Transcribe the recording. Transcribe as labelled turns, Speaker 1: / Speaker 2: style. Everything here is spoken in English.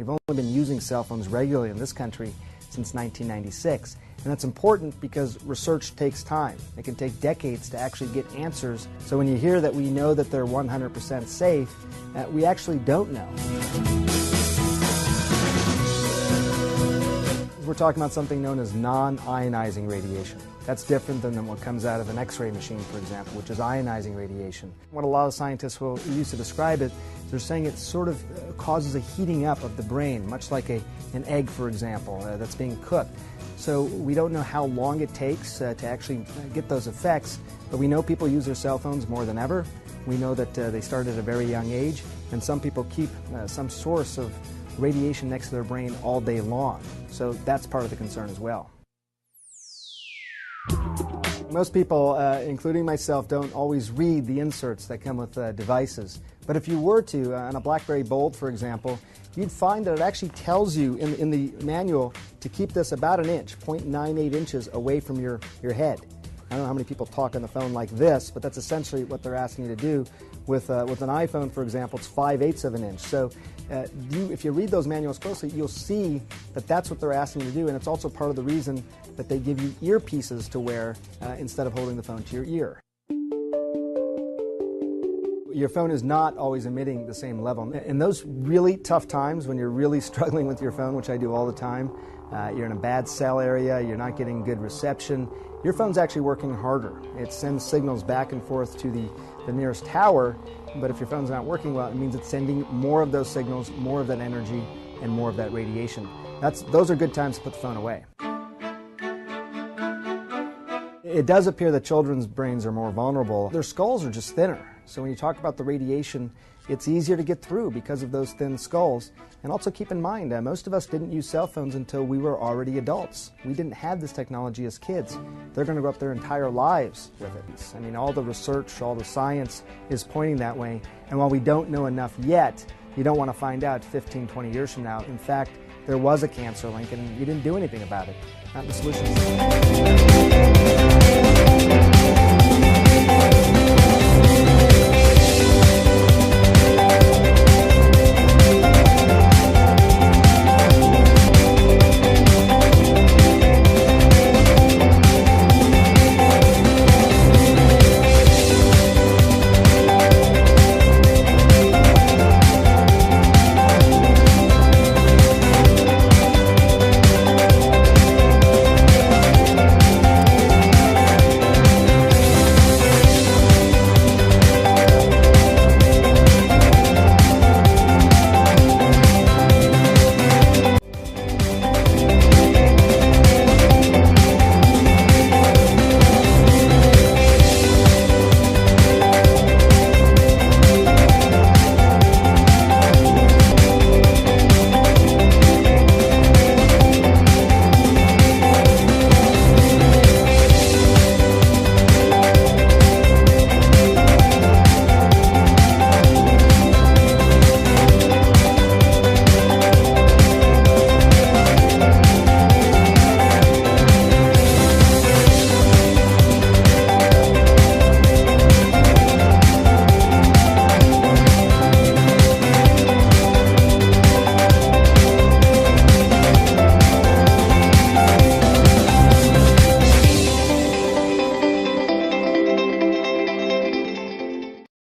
Speaker 1: We've only been using cell phones regularly in this country since 1996. And that's important because research takes time. It can take decades to actually get answers. So when you hear that we know that they're 100% safe, we actually don't know. We're talking about something known as non-ionizing radiation. That's different than what comes out of an X-ray machine, for example, which is ionizing radiation. What a lot of scientists will use to describe it, they're saying it sort of causes a heating up of the brain, much like an egg, for example, that's being cooked. So we don't know how long it takes to actually get those effects, but we know people use their cell phones more than ever. We know that they start at a very young age, and some people keep some source of radiation next to their brain all day long. So that's part of the concern as well. Most people, including myself, don't always read the inserts that come with devices. But if you were to, on a BlackBerry Bold, for example, you'd find that it actually tells you in the manual to keep this about an inch, 0.98 inches away from your head. I don't know how many people talk on the phone like this, but that's essentially what they're asking you to do. With an iPhone, for example, it's 5/8 of an inch. So if you read those manuals closely, you'll see that that's what they're asking you to do, and it's also part of the reason that they give you earpieces to wear instead of holding the phone to your ear. Your phone is not always emitting the same level. In those really tough times when you're really struggling with your phone, which I do all the time, you're in a bad cell area, you're not getting good reception, your phone's actually working harder. It sends signals back and forth to the nearest tower, but if your phone's not working well, it means it's sending more of those signals, more of that energy, and more of that radiation. Those are good times to put the phone away. It does appear that children's brains are more vulnerable. Their skulls are just thinner. So when you talk about the radiation, it's easier to get through because of those thin skulls. And also keep in mind, most of us didn't use cell phones until we were already adults. We didn't have this technology as kids. They're going to grow up their entire lives with it. I mean, all the research, all the science is pointing that way. And while we don't know enough yet, you don't want to find out 15, 20 years from now. In fact, there was a cancer link and you didn't do anything about it. Not the solution.